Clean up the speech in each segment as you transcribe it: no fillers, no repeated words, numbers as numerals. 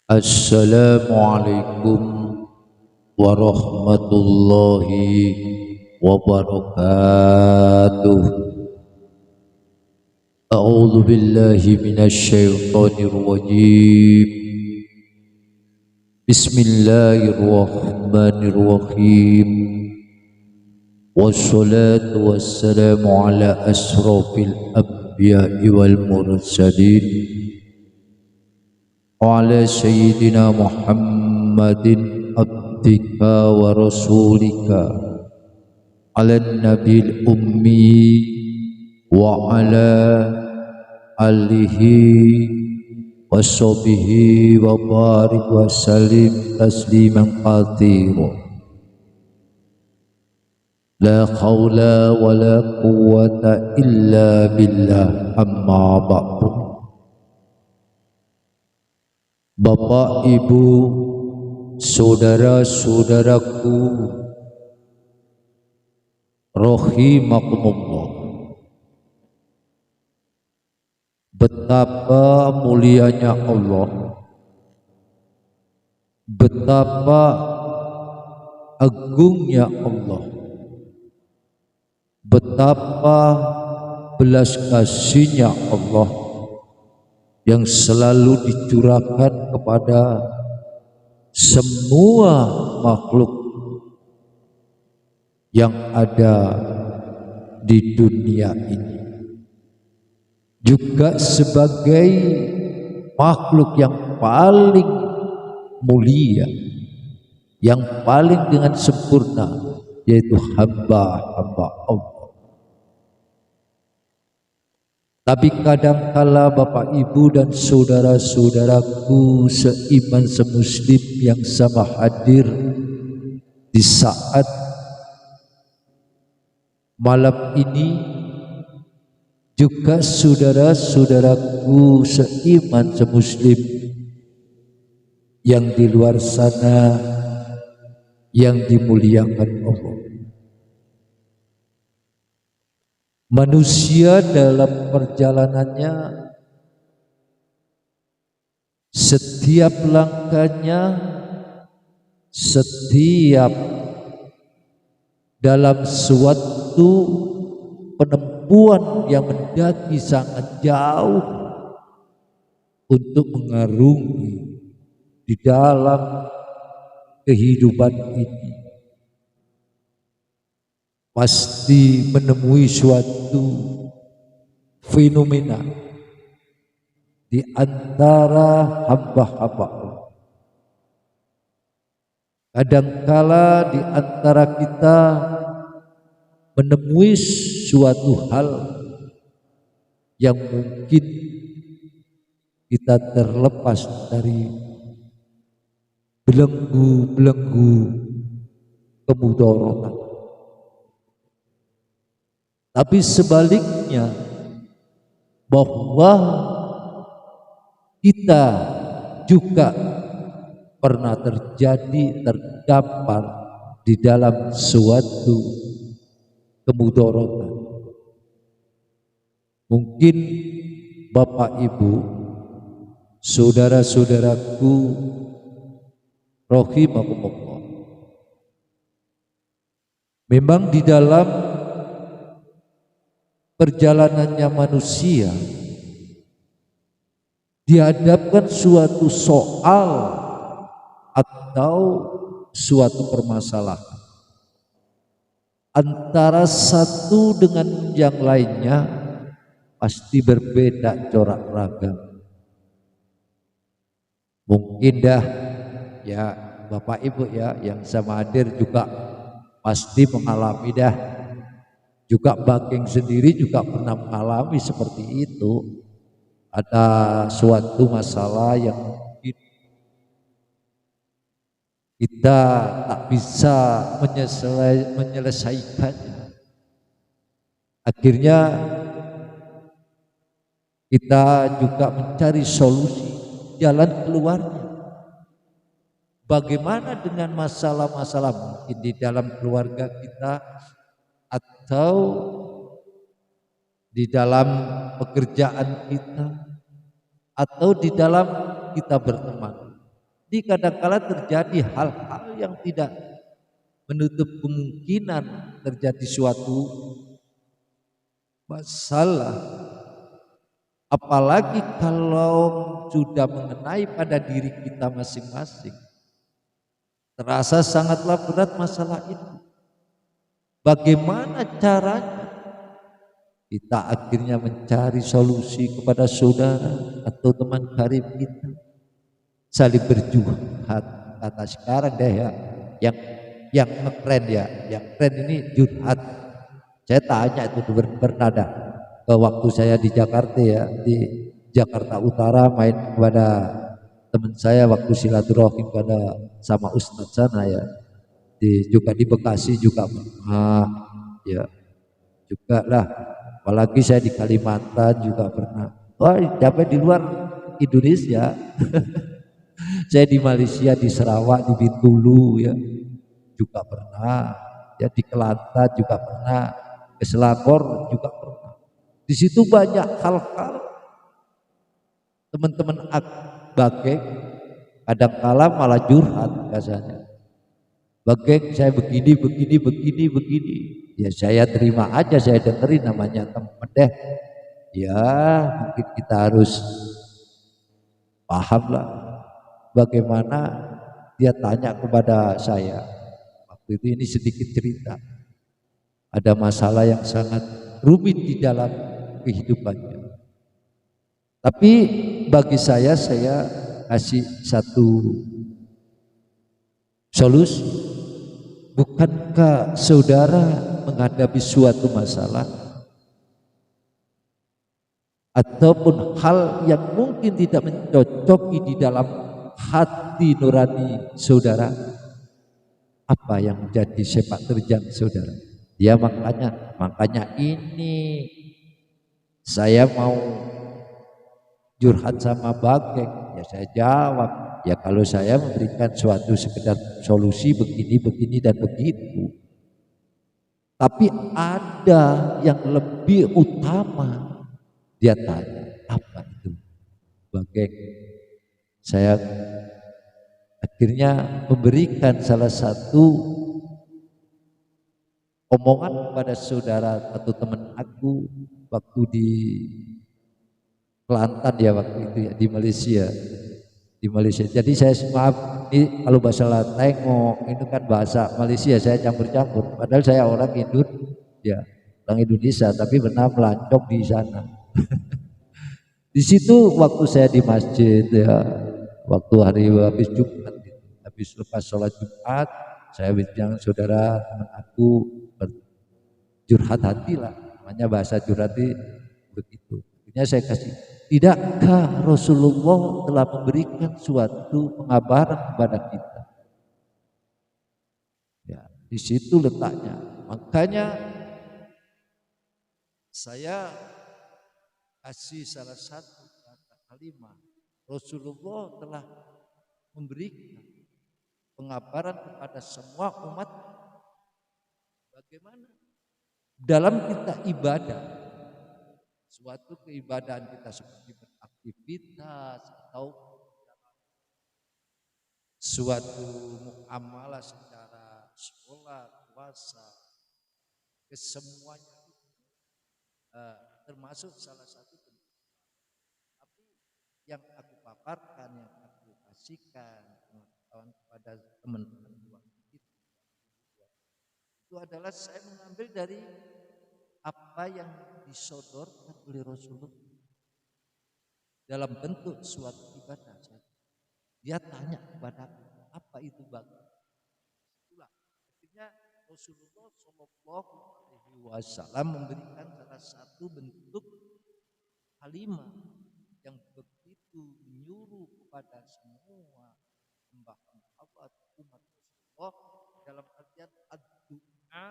Assalamualaikum warahmatullahi wabarakatuh. A'udzu billahi minasy syaithanir rajim. Bismillahirrahmanirrahim. Wassalatu wassalamu ala asrafil anbiya'i wal mursalin wa ala sayyidina Muhammadin abdika wa rasulika ala nabil ummi wa ala alihi wa sahbihi wa barik wa salim tasliman katsira. La haula wa la quwwata illa billah, amma ba'du. Bapak, Ibu, saudara-saudaraku rahimakumullah. Betapa mulianya Allah, betapa agungnya Allah, betapa belas kasihnya Allah yang selalu dicurahkan kepada semua makhluk yang ada di dunia ini, juga sebagai makhluk yang paling mulia, yang paling dengan sempurna, yaitu hamba-hamba Allah. Tapi kadangkala Bapak, Ibu, dan saudara-saudaraku seiman semuslim yang sama hadir di saat malam ini, juga saudara-saudaraku seiman semuslim yang di luar sana yang dimuliakan Allah. Manusia dalam perjalanannya, setiap langkahnya, setiap dalam suatu penempuan yang mendaki sangat jauh untuk mengarungi di dalam kehidupan ini, pasti menemui suatu fenomena di antara hamba-hamba Allah. Kadangkala di antara kita menemui suatu hal yang mungkin kita terlepas dari belenggu-belenggu kemudaratan. Tapi sebaliknya, bahwa kita juga pernah terdampar di dalam suatu kemudaratan. Mungkin Bapak, Ibu, saudara-saudaraku rahimakumullah, memang di dalam perjalanannya manusia dihadapkan suatu soal atau suatu permasalahan antara satu dengan yang lainnya, pasti berbeda corak ragam. Mungkin dah ya Bapak, Ibu ya yang sama hadir juga pasti mengalami dah. Juga Bageng sendiri juga pernah mengalami seperti itu. Ada suatu masalah yang mungkin kita tak bisa menyelesaikannya. Akhirnya kita juga mencari solusi, jalan keluarnya. Bagaimana dengan masalah-masalah mungkin di dalam keluarga kita, atau di dalam pekerjaan kita, atau di dalam kita berteman. Di kadangkala terjadi hal-hal yang tidak menutup kemungkinan terjadi suatu masalah, apalagi kalau sudah mengenai pada diri kita masing-masing. Terasa sangatlah berat masalah itu. Bagaimana caranya kita akhirnya mencari solusi kepada saudara atau teman karib kita, saling berjuang. Kata sekarang deh ya, yang keren ya, yang keren ini jurhat. Saya tanya itu bernada ke waktu saya di Jakarta ya, di Jakarta Utara main kepada teman saya waktu silaturahim pada sama Ustadz sana ya, juga di Bekasi juga pernah ya, juga lah, apalagi saya di Kalimantan juga pernah. Wah, sampai di luar Indonesia. Saya di Malaysia, di Sarawak, di Bintulu ya juga pernah, ya di Kelantan juga pernah, ke Selangor juga pernah. Di situ banyak hal-hal teman-teman Bageng kadang kala malah curhat biasanya. Bageng saya begini. Ya saya terima aja, saya dengerin, namanya teman deh. Ya mungkin kita harus paham lah bagaimana dia tanya kepada saya. Waktu itu ini sedikit cerita. Ada masalah yang sangat rumit di dalam kehidupannya. Tapi bagi saya kasih satu solusi. Bukankah saudara menghadapi suatu masalah ataupun hal yang mungkin tidak mencocoki di dalam hati nurani saudara, apa yang menjadi sepak terjang saudara? Ya makanya ini saya mau curhat sama Bageng, ya saya jawab, ya kalau saya memberikan suatu sekedar solusi begini dan begitu. Tapi ada yang lebih utama, dia tanya, apa itu Bageng? Saya akhirnya memberikan salah satu omongan kepada saudara atau teman aku waktu di Kelantan ya, waktu itu ya, di Malaysia. Jadi saya maaf, ini kalau bahasa tengok itu kan bahasa Malaysia, saya campur-campur. Padahal saya orang ya, orang Indonesia, tapi pernah melancong di sana. Di situ waktu saya di masjid ya, waktu hari habis Jumat, habis lepas sholat Jumat, saya bilang saudara teman aku berjurhat hati lah, namanya bahasa curhat begitu. Akhirnya saya kasih, tidakkah Rasulullah telah memberikan suatu pengabaran kepada kita? Ya, di situ letaknya. Makanya saya kasih salah satu kata kalimat, Rasulullah telah memberikan pengabaran kepada semua umat bagaimana dalam kita ibadah, suatu keibadahan kita seperti beraktivitas atau suatu muamalah secara sholat, puasa, kesemuanya termasuk salah satu bentuk. Tapi yang aku paparkan, yang aku kasihkan pengetahuan kepada teman-teman itu adalah saya mengambil dari apa yang disodorkan oleh Rasulullah dalam bentuk suatu ibadah. Dia tanya kepada aku, apa itu bagi? Itulah akhirnya Rasulullah Shallallahu Alaihi Wasallam memberikan salah satu bentuk kalimat yang begitu menyuruh kepada semua hamba-hamba Allah, umat Rasulullah, dalam artian ad-du'a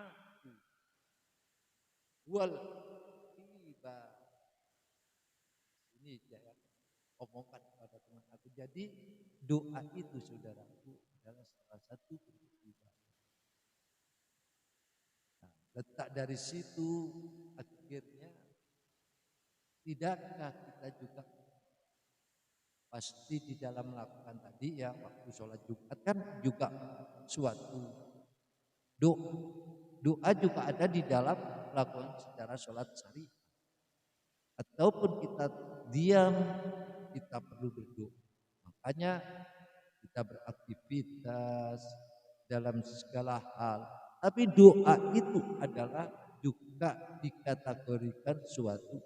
wal ibadah. Ini saya omongkan kepada teman aku. Jadi doa itu saudaraku adalah salah satu bentuk ibadah. Nah, letak dari situ akhirnya tidakkah kita juga pasti di dalam melakukan tadi ya waktu sholat Jumat kan juga suatu doa. Doa juga ada di dalam melakukan secara sholat syariah. Ataupun kita diam, kita perlu berdoa. Makanya kita beraktivitas dalam segala hal. Tapi doa itu adalah juga dikategorikan suatu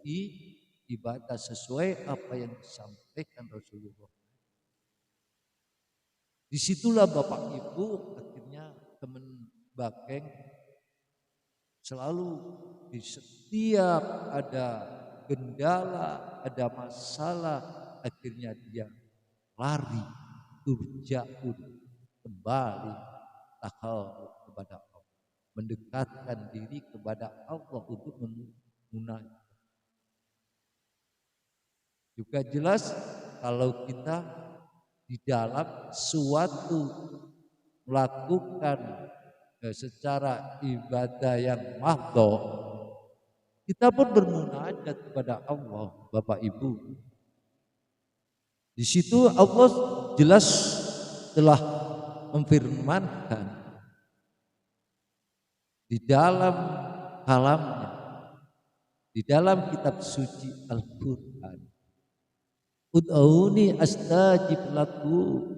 ibadah sesuai apa yang disampaikan Rasulullah. Disitulah Bapak Ibu akhirnya teman Bakeng selalu di setiap ada kendala, ada masalah, akhirnya dia lari turja'un kembali takarub kepada Allah, mendekatkan diri kepada Allah untuk memunajat. Juga jelas kalau kita di dalam suatu melakukan secara ibadah yang mahdhah, kita pun bermunajat kepada Allah, Bapak Ibu. Di situ Allah jelas telah memfirmankan di dalam kalamnya, di dalam kitab suci Al-Quran, ud'auni astajib lakum,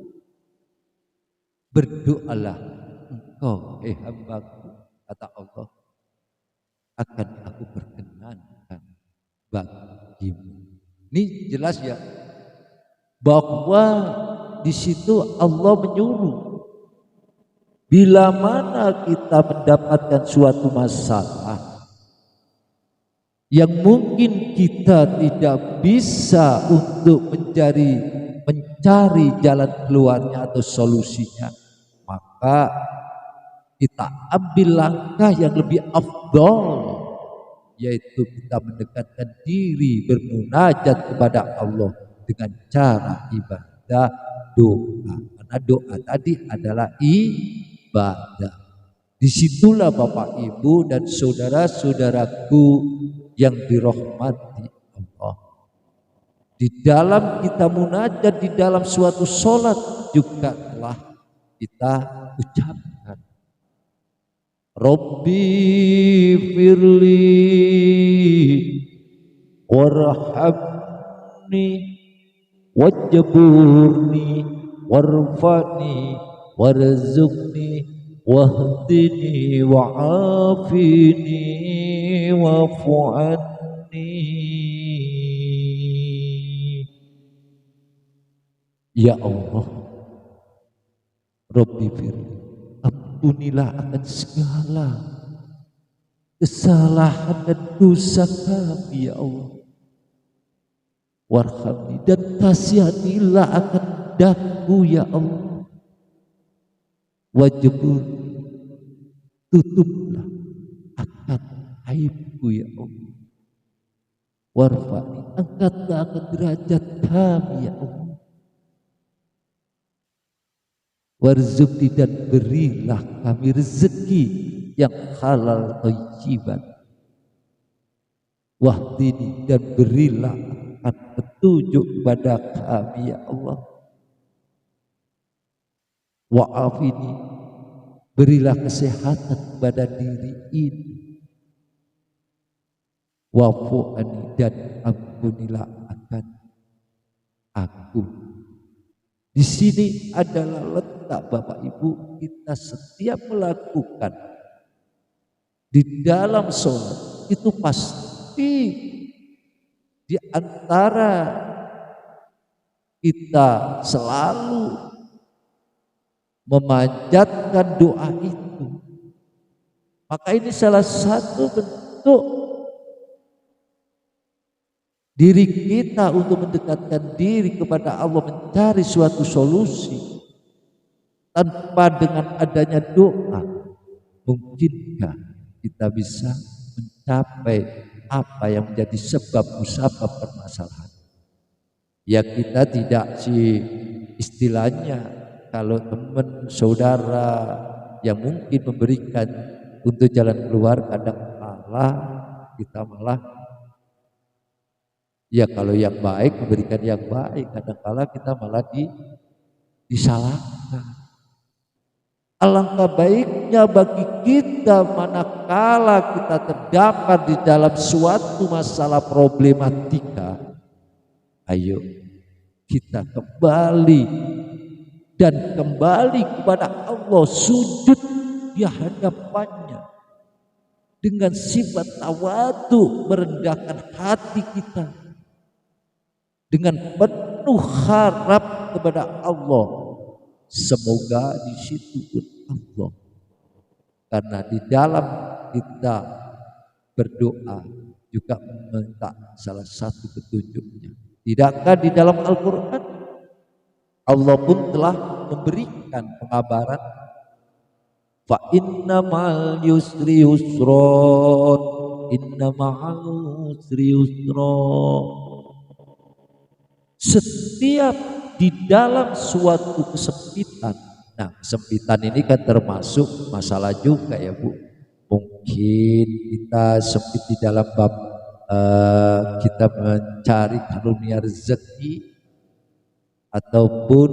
berdoalah engkau hambaku, kata Allah, akan aku perkenankan bagimu. Ini jelas ya bahwa di situ Allah menyuruh bila mana kita mendapatkan suatu masalah yang mungkin kita tidak bisa untuk mencari jalan keluarnya atau solusinya, maka kita ambil langkah yang lebih afdal, yaitu kita mendekatkan diri bermunajat kepada Allah dengan cara ibadah doa. Karena doa tadi adalah ibadah. Disitulah Bapak Ibu dan saudara-saudaraku yang dirahmati Allah, di dalam kita munajat di dalam suatu sholat juga telah kita ucapkan, Rabbi firli warhamni wajburni warfani warzuqni wahdini wa'afini wa'fu'anni. Ya Allah, Rabbi firli, ampunilah akan segala kesalahan dan dosa kami ya Allah. Warhamni, dan kasihanilah akan daku ya Allah. Wajibur, tutuplah akan aibku ya Allah. Warfa'ni, angkatlah akan derajat kami ya Allah. Warzuqni, dan berilah kami rezeki yang halal thayyiban. Wahdini, dan berilah akan petunjuk kepada kami ya Allah. Wa'afini, berilah kesehatan kepada diri ini. Wa'fu'ani, dan ampunilah akan aku. Di sini adalah letak Bapak Ibu kita setiap melakukan di dalam sholat itu pasti di antara kita selalu memanjatkan doa itu. Maka ini salah satu bentuk diri kita untuk mendekatkan diri kepada Allah, mencari suatu solusi. Tanpa dengan adanya doa, mungkinkah kita bisa mencapai apa yang menjadi sebab musabab permasalahan? Ya kita tidak istilahnya, kalau teman saudara yang mungkin memberikan untuk jalan keluar, kadang malah kita Ya kalau yang baik memberikan yang baik, kadang-kala kita malah disalahkan. Alangkah baiknya bagi kita manakala kita terdapat di dalam suatu masalah problematika, ayo kita kembali dan kembali kepada Allah, sujud di hadapannya dengan sifat tawadu, merendahkan hati kita dengan penuh harap kepada Allah. Semoga di situ pun Allah, karena di dalam kita berdoa juga meminta salah satu petunjuknya. Tidakkah di dalam Al-Quran Allah pun telah memberikan pengabaran, fa inna ma'al yusri yusron, inna ma'al yusri yusron. Setiap di dalam suatu kesempitan, nah kesempitan ini kan termasuk masalah juga ya Bu. Mungkin kita sempit di dalam bab kita mencari karunia rezeki, ataupun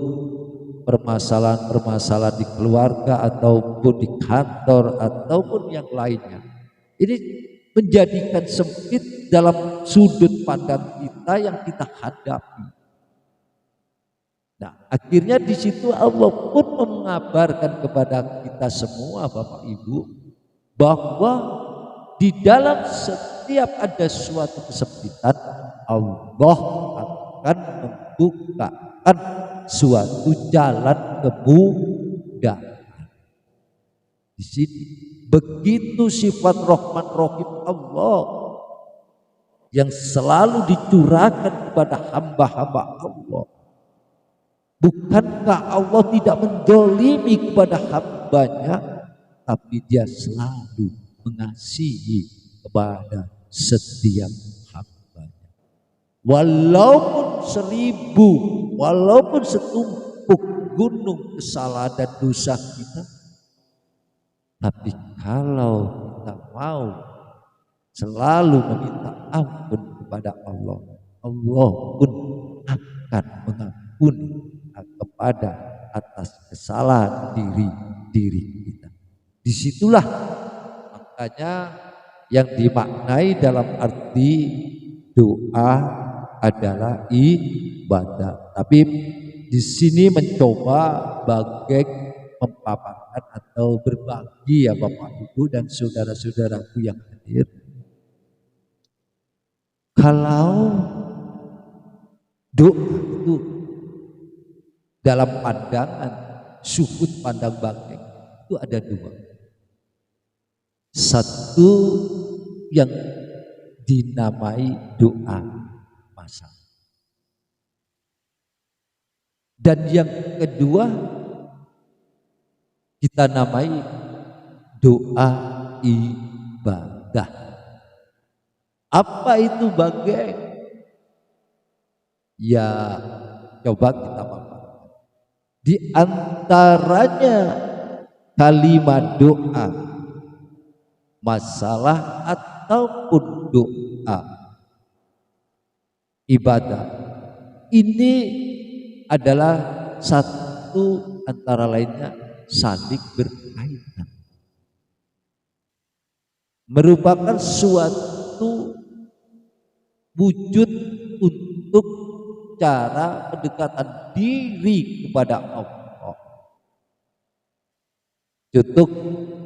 permasalahan-permasalahan di keluarga, ataupun di kantor, ataupun yang lainnya. Ini menjadikan sempit dalam sudut pandang kita yang kita hadapi. Nah, akhirnya di situ Allah pun mengabarkan kepada kita semua Bapak Ibu bahwa di dalam setiap ada suatu kesempitan, Allah akan membukakan suatu jalan kemudahan. Di sini begitu sifat Rahman Rahim Allah yang selalu dicurahkan kepada hamba-hamba Allah. Bukankah Allah tidak mendolimi kepada hambanya, tapi Dia selalu mengasihi kepada setiap hambanya. Walaupun 1000, walaupun setumpuk gunung kesalahan dan dosa kita, tapi kalau kita mau selalu meminta ampun kepada Allah, Allah pun akan mengampuni kepada atas kesalahan diri kita. Disitulah makanya yang dimaknai dalam arti doa adalah ibadah. Tapi di sini mencoba bagai memaparkan atau berbagi ya Bapak Ibu dan saudara-saudaraku yang hadir. Kalau doa itu dalam pandangan sudut pandang bagai itu ada dua. Satu yang dinamai doa masalah, dan yang kedua kita namai doa ibadah. Apa itu bagai? Ya coba kita paham. Di antaranya kalimat doa masalah ataupun doa ibadah ini adalah satu antara lainnya saling berkaitan, merupakan suatu wujud untuk cara pendekatan diri kepada Allah. Contoh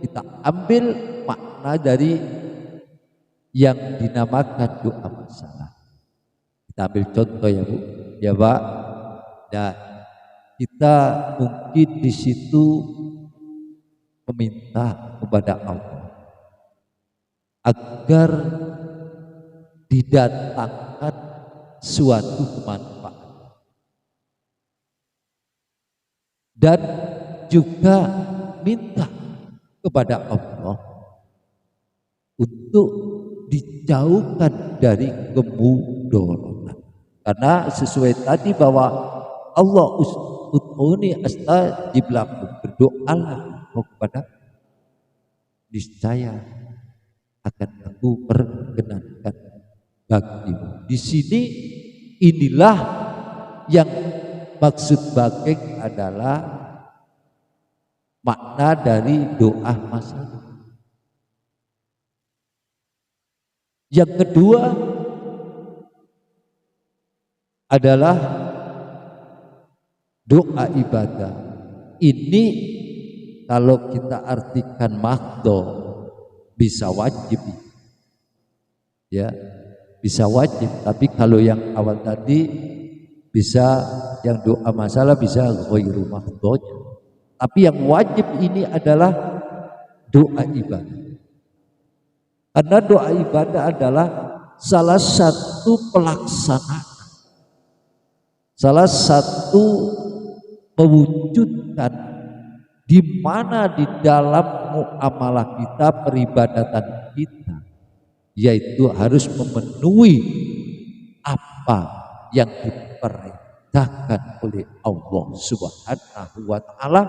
kita ambil makna dari yang dinamakan doa masalah. Kita ambil contoh ya Bu, ya Pak. Dan kita mungkin di situ meminta kepada Allah agar didatangkan suatu kemanfaatan dan juga minta kepada Allah untuk dijauhkan dari kemudaratan, karena sesuai tadi bahwa Allah ud'uni astajib lakum, berdoalah kepada niscaya akan aku perkenankan bagimu. Di sini inilah yang maksud bageng adalah makna dari doa masalah. Yang kedua adalah doa ibadah. Ini kalau kita artikan mahdo bisa wajib, ya bisa wajib. Tapi kalau yang awal tadi bisa, yang doa masalah bisa ghairu mahdonya. Tapi yang wajib ini adalah doa ibadah. Karena doa ibadah adalah salah satu pelaksanaan, salah satu mewujudkan di mana di dalam muamalah kita, peribadatan kita, yaitu harus memenuhi apa yang diperintahkan oleh Allah Subhanahu wa Ta'ala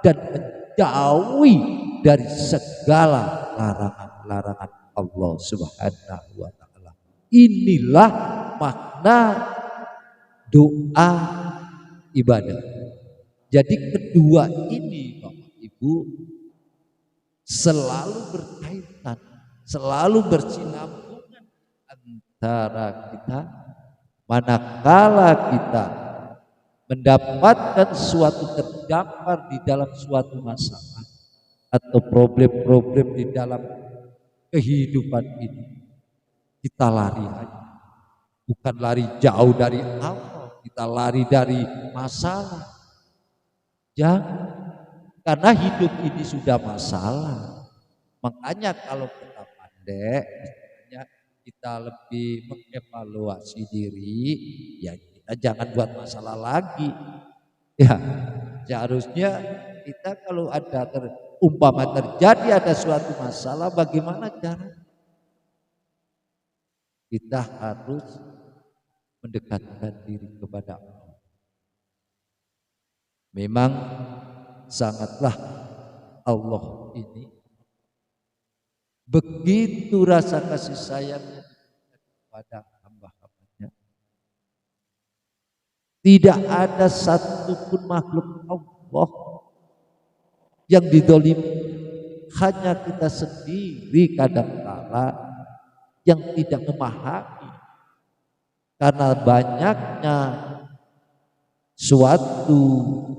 dan menjauhi dari segala larangan-larangan Allah Subhanahu wa Ta'ala. Inilah makna doa ibadah. Jadi kedua ini Bapak Ibu selalu berkaitan, selalu bersinambungan antara kita manakala kita mendapatkan suatu terdampar di dalam suatu masalah atau problem-problem di dalam kehidupan ini, kita lari aja. Bukan lari jauh dari Allah, kita lari dari masalah. Jangan, karena hidup ini sudah masalah. Makanya kalau kita pandai, misalnya kita lebih mengevaluasi diri, ya kita jangan buat masalah lagi. Ya, seharusnya kita kalau ada umpama terjadi ada suatu masalah, bagaimana cara? Kita harus mendekatkan diri kepada Allah. Memang sangatlah Allah ini begitu rasa kasih sayangnya kepada hamba-hambanya. Tidak ada satupun makhluk Allah yang didolimi, hanya kita sendiri kadang-kala yang tidak memahami, karena banyaknya suatu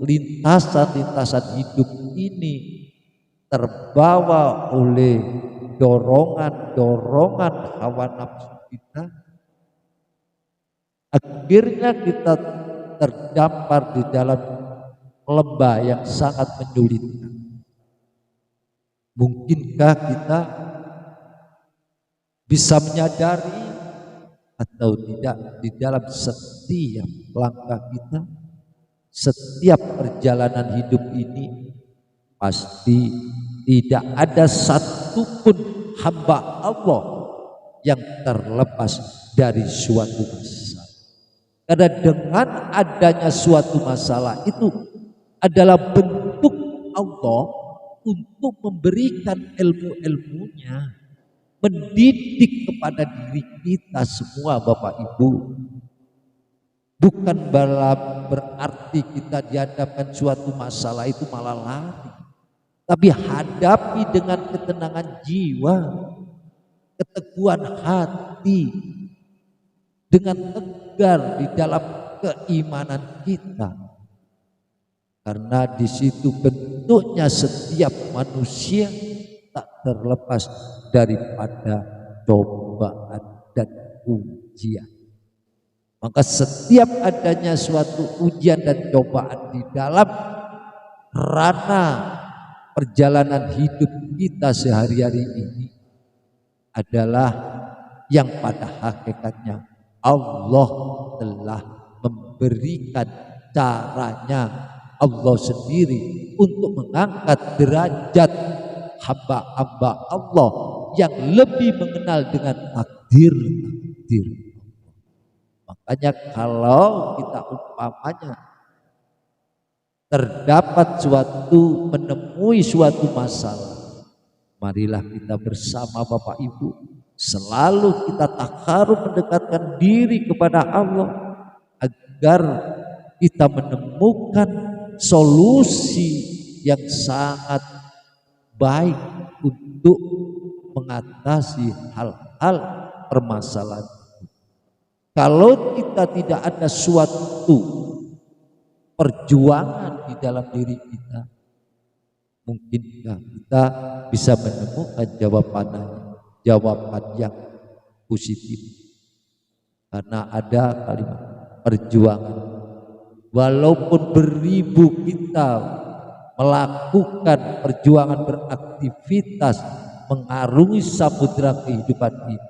lintasan-lintasan hidup ini terbawa oleh dorongan-dorongan hawa nafsu kita. Akhirnya kita terdampar di dalam lembah yang sangat menyulitkan. Mungkinkah kita bisa menyadari atau tidak di dalam setiap langkah kita, setiap perjalanan hidup ini pasti tidak ada satupun hamba Allah yang terlepas dari suatu masalah. Karena dengan adanya suatu masalah itu adalah bentuk Allah untuk memberikan ilmu-ilmunya, mendidik kepada diri kita semua Bapak Ibu. Bukan berarti kita dihadapkan suatu masalah itu malah lari, tapi hadapi dengan ketenangan jiwa, keteguhan hati, dengan tegar di dalam keimanan kita. Karena di situ bentuknya setiap manusia tak terlepas daripada cobaan dan ujian. Maka setiap adanya suatu ujian dan cobaan di dalam ranah perjalanan hidup kita sehari-hari ini adalah yang pada hakikatnya Allah telah memberikan caranya Allah sendiri untuk mengangkat derajat hamba-hamba Allah yang lebih mengenal dengan takdir. Makanya kalau kita umpamanya terdapat menemui suatu masalah, marilah kita bersama Bapak Ibu Selalu kita takarub mendekatkan diri kepada Allah agar kita menemukan solusi yang sangat baik untuk mengatasi hal-hal permasalahan. Kalau kita tidak ada suatu perjuangan di dalam diri kita, mungkinkah kita bisa menemukan jawaban yang positif? Karena ada kalimat perjuangan. Walaupun beribu kita melakukan perjuangan beraktivitas mengarungi samudera kehidupan ini,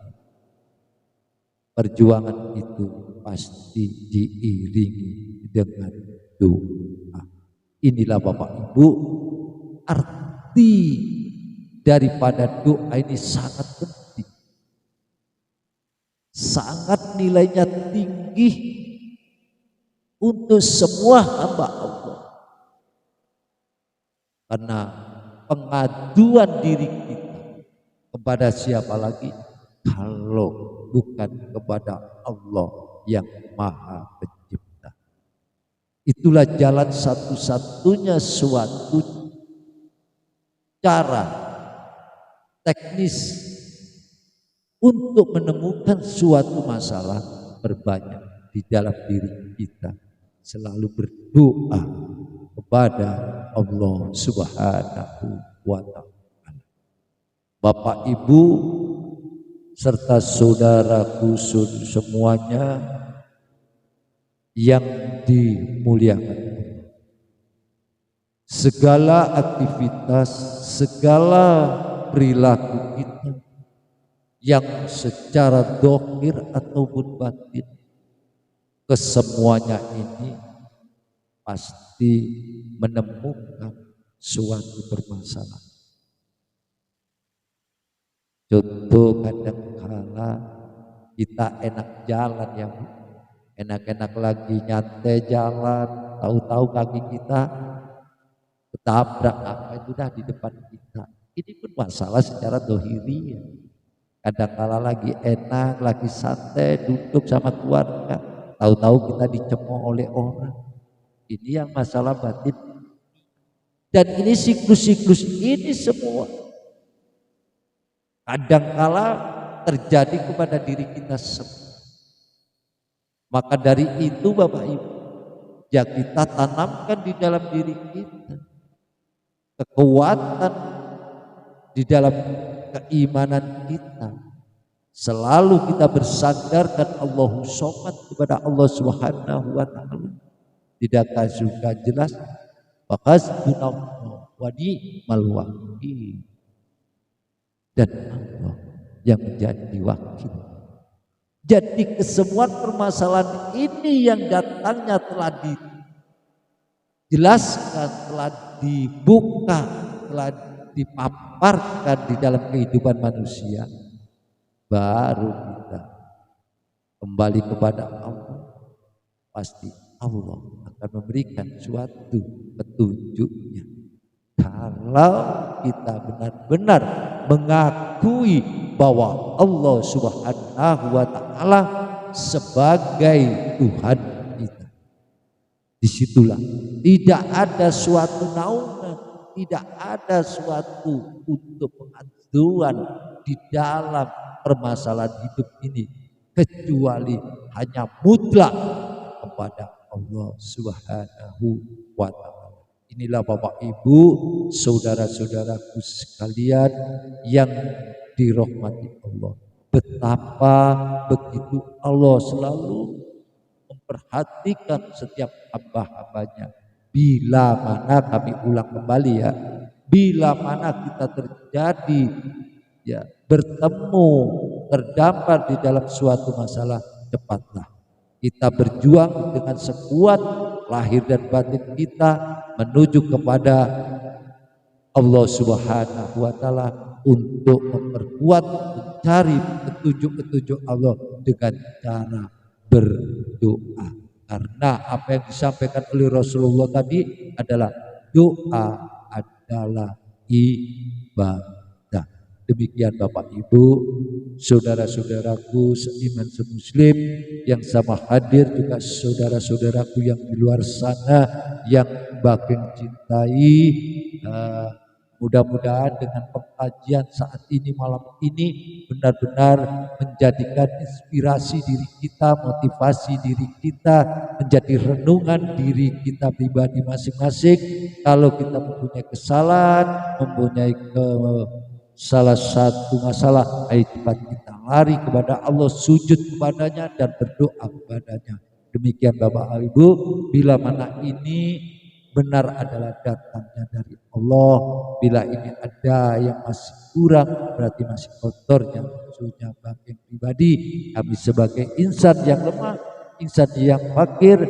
perjuangan itu pasti diiringi dengan doa. Inilah Bapak Ibu arti daripada doa ini sangat penting, sangat nilainya tinggi untuk semua hamba Allah. Karena pengaduan diri kita kepada siapa lagi kalau bukan kepada Allah yang Maha Pencipta. Itulah jalan satu-satunya suatu cara teknis untuk menemukan suatu masalah berbanyak di dalam diri kita. Selalu berdoa kepada Allah Subhanahu wa Ta'ala. Bapak Ibu serta saudaraku semuanya yang dimuliakan, segala aktivitas, segala perilaku kita yang secara dzahir ataupun batin, kesemuanya ini pasti menemukan suatu permasalahan. Contoh, kadang-kala kita enak jalan ya, enak-enak lagi nyantai jalan, tahu-tahu kaki kita ketabrak apa itu dah di depan kita. Ini pun masalah secara dohiri ya. Kadang-kala lagi enak, lagi santai, duduk sama keluarga, tahu-tahu kita dicemooh oleh orang. Ini yang masalah batin. Dan ini siklus-siklus ini semua kadang-kala terjadi kepada diri kita semua. Maka dari itu Bapak Ibu, ya kita tanamkan di dalam diri kita kekuatan di dalam keimanan kita. Selalu kita bersandarkan Allahu Shomad kepada Allah Subhanahu wa Ta'ala. Tidakkah sudah jelas? Hasbunallah wa ni'mal wakil. Dan Allah yang menjadi wakil. Jadi kesemuan permasalahan ini yang datangnya telah dijelaskan, telah dibuka, telah dipaparkan di dalam kehidupan manusia, baru kita kembali kepada Allah, pasti Allah akan memberikan suatu petunjuknya. Kalau kita benar-benar mengakui bahwa Allah Subhanahu wa Ta'ala sebagai Tuhan kita, disitulah tidak ada suatu naungan, tidak ada suatu untuk pengaduan di dalam permasalahan hidup ini kecuali hanya mutlak kepada Allah Subhanahu wa Ta'ala. Inilah Bapak Ibu, saudara-saudaraku sekalian yang dirahmati Allah. Betapa begitu Allah selalu memperhatikan setiap hamba-hambanya. Bila mana, kami ulang kembali ya, bila mana kita terjadi ya bertemu, terdampar di dalam suatu masalah, cepatlah kita berjuang dengan sekuat lahir dan batin kita menuju kepada Allah Subhanahu wa Ta'ala untuk memperkuat, mencari petunjuk-petunjuk Allah dengan cara berdoa. Karena apa yang disampaikan oleh Rasulullah tadi adalah doa adalah ibadah. Demikian Bapak Ibu. saudara-saudaraku seiman semuslim yang sama hadir, juga saudara-saudaraku yang di luar sana yang baking cintai. Mudah-mudahan dengan pengajian saat ini, malam ini, benar-benar menjadikan inspirasi diri kita, motivasi diri kita, menjadi renungan diri kita pribadi masing-masing. Kalau kita mempunyai kesalahan, mempunyai salah satu masalah, ayo cepat kita lari kepada Allah, sujud kepadanya dan berdoa kepadanya. Demikian Bapak Ibu, bila mana ini benar adalah datangnya dari Allah, bila ini ada yang masih kurang berarti masih kotornya maksudnya bagi pribadi. Kami sebagai insan yang lemah, insan yang fakir,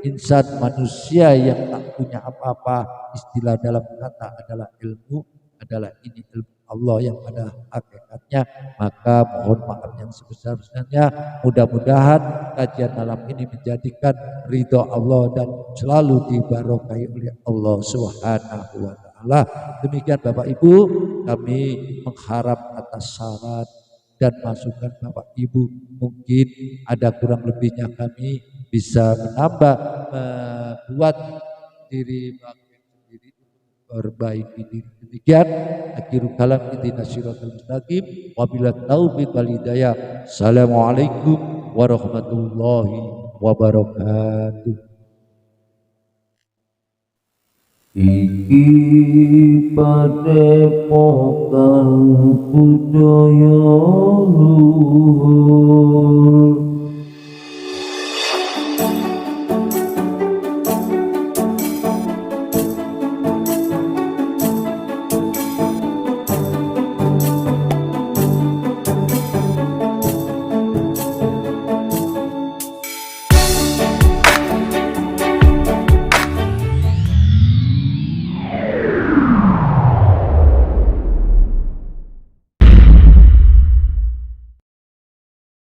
insan manusia yang tak punya apa-apa, istilah dalam kata adalah ilmu, adalah ini ilmu Allah yang pada hakikatnya. Maka mohon maaf yang sebesar-besarnya, mudah-mudahan kajian malam ini menjadikan ridho Allah dan selalu dibarokahi oleh Allah Subhanahu wa taala. Demikian Bapak Ibu, kami mengharap atas saran dan masukan Bapak Ibu, mungkin ada kurang lebihnya kami bisa menambah, membuat diri sendiri, perbaiki diri. Demikian akhirul kalam, ihdinas siratal mustaqim, wabillahi taufiq wal hidayah. Assalamualaikum warahmatullahi wabarakatuh. Iki padepokan budaya